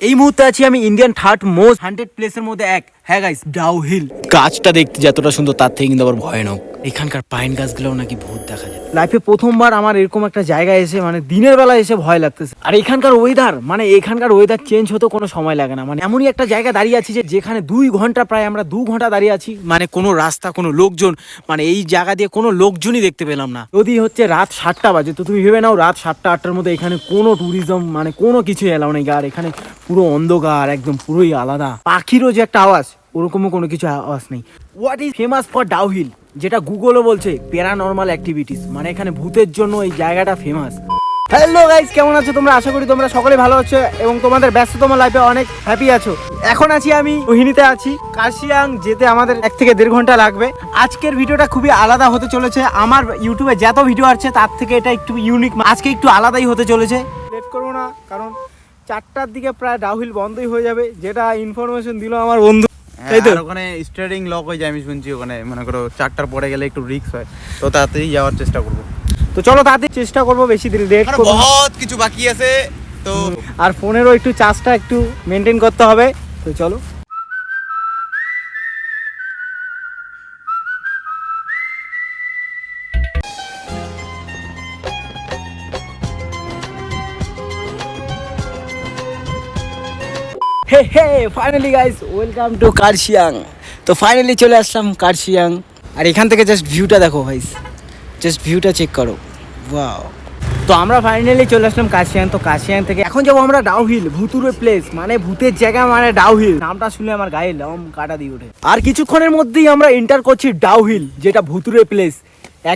এই মুহূর্তে আছি আমি ইন্ডিয়ান থার্ড মোস্ট হান্টেড প্লেসের মধ্যে এক। হ্যাঁ গাইস, ডাউহিল। গাছটা দেখতে যতটা সুন্দর তার থেকে কিন্তু আবার ভয়ানক। এখানকার পাইন গাছগুলোও নাকি ভূত দেখা যায়। লাইফে প্রথমবার আমার এরকম একটা জায়গায় এসে মানে দিনের বেলা এসে ভয় লাগতেছে। আর এখানকার ওয়েদার চেঞ্জ হতে কোনো সময় লাগে না। মানে এমনই একটা জায়গা দাঁড়িয়ে আছি যেখানে 2 ঘন্টা, প্রায় আমরা 2 ঘন্টা দাঁড়িয়ে আছি। মানে কোনো রাস্তা, কোনো লোকজন, মানে এই জায়গা দিয়ে কোনো লোকজনই দেখতে পেলাম না। যদি হচ্ছে রাত 7টা বাজে, তো তুমি ভেবে নাও রাত 7টা 8টার মধ্যে এখানে কোনো ট্যুরিজম মানে কোনো কিছু এলাও নেই। আর এখানে পুরো অন্ধকার, একদম পুরোই আলাদা। পাখিরও যে একটা আওয়াজ, ওরকমও কোনো কিছু আওয়াজ নেই। What is famous for Dowhill, যেটা গুগলও বলছে প্যারানর্মাল অ্যাক্টিভিটিস, মানে এখানে ভূতের জন্য এই জায়গাটা ফেমাস। হ্যালো গাইস, কেমন আছো তোমরা? আশা করি তোমরা সকলে ভালো আছো এবং তোমাদের ব্যস্ততম লাইফে অনেক হ্যাপি আছো। এখন আছি আমি রোহিণীতে আছি। কার্শিয়াং যেতে আমাদের 1 থেকে 1.5 ঘন্টা লাগবে। আজকের ভিডিওটা খুবই আলাদা হতে চলেছে। আমার ইউটিউবে যত ভিডিও আছে তার থেকে এটা একটু ইউনিক, আজকে একটু আলাদাই হতে চলেছে। লেট করবো না, কারণ 4টার দিকে প্রায় ডাউহিল বন্ধই হয়ে যাবে, যেটা ইনফরমেশন দিল আমার বন্ধু। তাই তো, ওখানে স্টার্টিং লক হয়ে যায় আমি শুনছি। ওখানে মনে করো 4টার পরে গেলে একটু রিস্ক হয়, তো তাড়াতাড়ি যাওয়ার চেষ্টা করবো। তো চলো তাড়াতাড়ি চেষ্টা করবো, বেশি দিন লেট করবো। বহুত কিছু বাকি আছে তো, আর ফোনেরও একটু চার্জটা একটু মেনটেন করতে হবে। তো চলো। Hey hey, finally guys, welcome to Kurseong. তো ফাইনালি চলে আসলাম কার্শিয়াং। আর এখান থেকে জাস্ট ভিউটা দেখো ভাইস, জাস্ট ভিউটা চেক করো, ওয়াও। তো আমরা ফাইনালি চলে আসলাম কার্শিয়াং। তো কার্শিয়াং থেকে এখন যাবো আমরা ডাউহিল, ভুতুরে প্লেস, মানে ভূতের জায়গা, মানে ডাউহিল। নামটা শুনে আমার গায়ে লম কাটা দিয়ে ওঠে। আর কিছুক্ষণের মধ্যেই আমরা এন্টার করছি ডাউহিল, যেটা ভুতুরে প্লেস।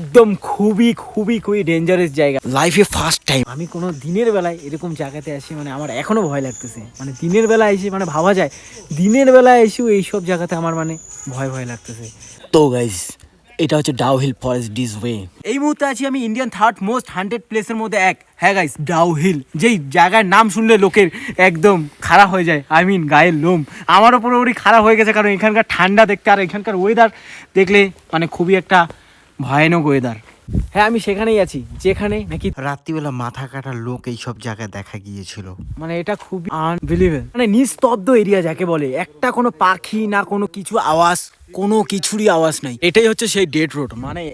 একদম খুবই খুবই খুবই ডেঞ্জারাস জায়গা। লাইফে ফার্স্ট টাইম আমি কোনো দিনের বেলায় এরকম জায়গাতে আসি, মানে আমার এখনো ভয় লাগতেছে। মানে দিনের বেলা এসে মানে ভাবা যায় দিনের বেলা এসেও এইসব জায়গাতে আমার মানে ভয় ভয় লাগতেছে। তো গাইস, এটা হচ্ছে ডাউহিল ফরেস্ট ডিস ওয়ে। এই মুহূর্তে আছি আমি ইন্ডিয়ান থার্ড মোস্ট হান্টেড প্লেসের মধ্যে এক। হ্যাঁ গাইস, ডাউহিল। যেই জায়গার নাম শুনলে লোকের একদম খারাপ হয়ে যায়, আই মিন গায়ের লোম। আমারও পুরোপুরি খারাপ হয়ে গেছে, কারণ এখানকার ঠান্ডা দেখতে আর এখানকার ওয়েদার দেখলে মানে খুবই একটা ভয়ানক ওয়েদার। হ্যাঁ, আমি সেখানেই আছি যেখানে নাকি রাত্রিবেলা মাথা কাটা লোক এইসব জায়গায় দেখা গিয়েছিল। মানে এটা খুবই আনবিলিভেবল, মানে নিস্তব্ধ এরিয়া যাকে বলে। একটা কোনো পাখি না, কোনো কিছু আওয়াজ, কোনো কিছুরই আওয়াজ নাই। এটাই হচ্ছে সেই ডেড রোড। মানে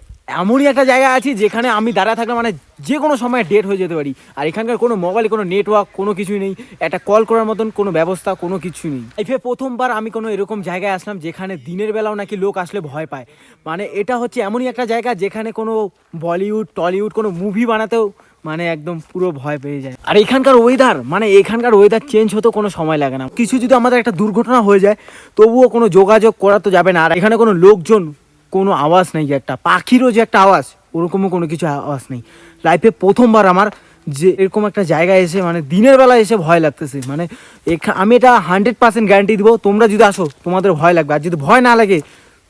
এমনই একটা জায়গা আছে যেখানে আমি দাঁড়ায় থাকলে মানে যে কোনো সময় ডেট হয়ে যেতে পারি। আর এখানকার কোনো মোবাইলে কোনো নেটওয়ার্ক, কোনো কিছুই নেই। একটা কল করার মতন কোনো ব্যবস্থা, কোনো কিছুই নেই। লাইফে প্রথমবার আমি কোনো এরকম জায়গায় আসলাম যেখানে দিনের বেলাও নাকি লোক আসলে ভয় পায়। মানে এটা হচ্ছে এমনই একটা জায়গা যেখানে কোনো বলিউড টলিউড কোনো মুভি বানাতেও মানে একদম পুরো ভয় পেয়ে যায়। আর এখানকার ওয়েদার চেঞ্জ হতে কোনো সময় লাগে না। কিছু যদি আমাদের একটা দুর্ঘটনা হয়ে যায়, তবুও কোনো যোগাযোগ করা তো যাবে না। আর এখানে কোনো লোকজন, কোনো আওয়াজ নেই। একটা পাখিরও যে একটা আওয়াজ, ওরকমও কোনো কিছু আওয়াজ নেই। লাইফে প্রথমবার আমার যে এরকম একটা জায়গায় এসে মানে দিনের বেলা এসে ভয় লাগতেছে। মানে আমি এটা 100% গ্যারান্টি দিব, তোমরা যদি আসো তোমাদের ভয় লাগবে। আর যদি ভয় না লাগে,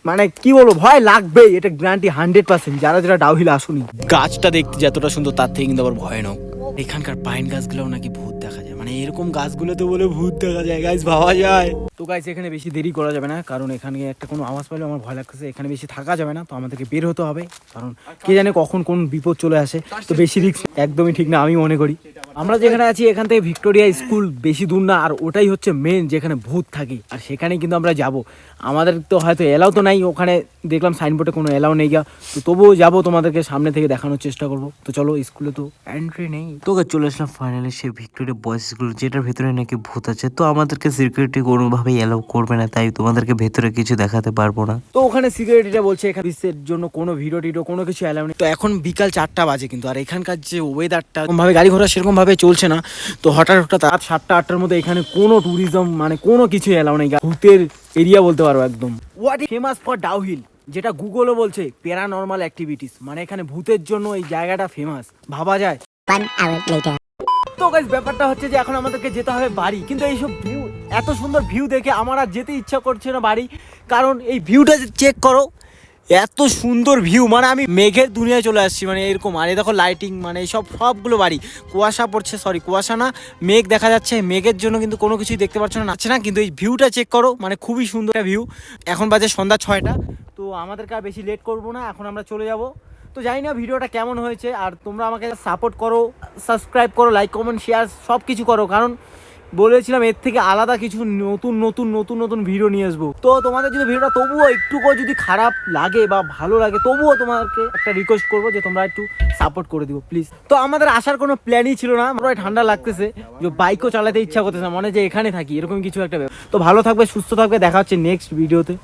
মানে কি বলবো, ভয় লাগবেই, এটা গ্যারান্টি 100%। যারা যারা ডাউহিল আসুনি। গাছটা দেখতে যতটা সুন্দর তার থেকে কিন্তু আবার ভয়ানক। এখানকার পাইন গাছগুলোও নাকি ভূত দেখা যায়। মানে এরকম গাছগুলোতে বলে ভূত দেখা যায় গাইস, ভাবা যায়। তো গাইস, এখানে বেশি দেরি করা যাবে না, কারণ এখানে একটা কোনো আওয়াজ পেলে আমার ভয় লাগতেছে। এখানে বেশি থাকা যাবে না, তো আমাদেরকে বের হতে হবে, কারণ কে জানে কখন কোন বিপদ চলে আসে। তো বেশি রিস্ক একদমই ঠিক না, আমি মনে করি। আমরা যেখানে আছি এখান থেকে ভিক্টোরিয়া স্কুল বেশি দূর না, আর ওটাই হচ্ছে মেন যেখানে ভূত থাকে। আর সেখানেই কিন্তু আমরা যাব। আমাদের তো হয়তো এলাও তো নাই, ওখানে দেখলাম সাইনবোর্ডে কোনো এলাও নেই গা, তো তবুও যাবো, তোমাদেরকে সামনে থেকে দেখানোর চেষ্টা করবো। তো চলো, স্কুলে তো এন্ট্রি নেই। তো চলে আসলাম ফাইনালি সেই ভিক্টোরিয়া বয়েজ স্কুল, যেটার ভেতরে নাকি ভূত আছে। তো আমাদেরকে সিকিউরিটি কোনোভাবেই অ্যালাউ করবে না, তাই তোমাদেরকে ভেতরে কিছু দেখাতে পারবো না। তো ওখানে সিকিউরিটিটা বলছে এখানে বিশ্বের জন্য কোনো ভিডিও টিডিও কোনো কিছু অ্যালাউ নেই। তো এখন বিকাল 4টা বাজে কিন্তু, আর এখানকার যে ওয়েদারটা ভাবে গাড়ি ঘোড়া সেরকম ভাবে চলছে না। তো হঠাৎ রাত 7টা 8টার মধ্যে এখানে কোনো ট্যুরিজম মানে কোনো কিছু অ্যালাউ নেই। ভূতের এরিয়া বলতে পারবো একদম। What is famous for Dowhill, যেটা গুগলও বলছে প্যারানর্মাল অ্যাক্টিভিটিস, মানে এখানে ভূতের জন্য এই জায়গাটা ফেমাস, ভাবা যায়। তো গাইস, ব্যাপারটা হচ্ছে যে এখন আমাদেরকে যেতে হবে বাড়ি। কিন্তু এইসব ভিউ, এত সুন্দর ভিউ দেখে আমার আর যেতে ইচ্ছা করছে না বাড়ি, কারণ এই ভিউটা চেক করো, এত সুন্দর ভিউ। মানে আমি মেঘের দুনিয়ায় চলে আসছি, মানে এরকম। আর এই দেখো লাইটিং, মানে এইসব সবগুলো বাড়ি। কুয়াশা পড়ছে, সরি কুয়াশা না, মেঘ দেখা যাচ্ছে। মেঘের জন্য কিন্তু কোনো কিছুই দেখতে পাচ্ছ না, না। কিন্তু এই ভিউটা চেক করো, মানে খুবই সুন্দর একটা ভিউ। এখন বাজে সন্ধ্যা 6টা। তো আমাদেরকে আর বেশি লেট করবো না, এখন আমরা চলে যাব। তো জানি না ভিডিওটা কেমন হয়েছে, আর তোমরা আমাকে সাপোর্ট করো, সাবস্ক্রাইব করো, লাইক কমেন্ট শেয়ার সব কিছু করো, কারণ বলেছিলাম এর থেকে আলাদা কিছু নতুন ভিডিও নিয়ে আসবো। তো তোমাদের যদি ভিডিওটা তবুও একটুকু যদি খারাপ লাগে বা ভালো লাগে, তবুও তোমাদেরকে একটা রিকোয়েস্ট করবো যে তোমরা একটু সাপোর্ট করে দিও প্লিজ। তো আমাদের আসার কোনো প্ল্যানই ছিল না, আমরা ঠান্ডা লাগতেছে, যে বাইকও চালাতে ইচ্ছা করতেছে, মনে হয় যে এখানে থাকি, এরকম কিছু একটা ব্যাপার। তো ভালো থাকবে, সুস্থ থাকবে, দেখা হচ্ছে নেক্সট ভিডিওতে।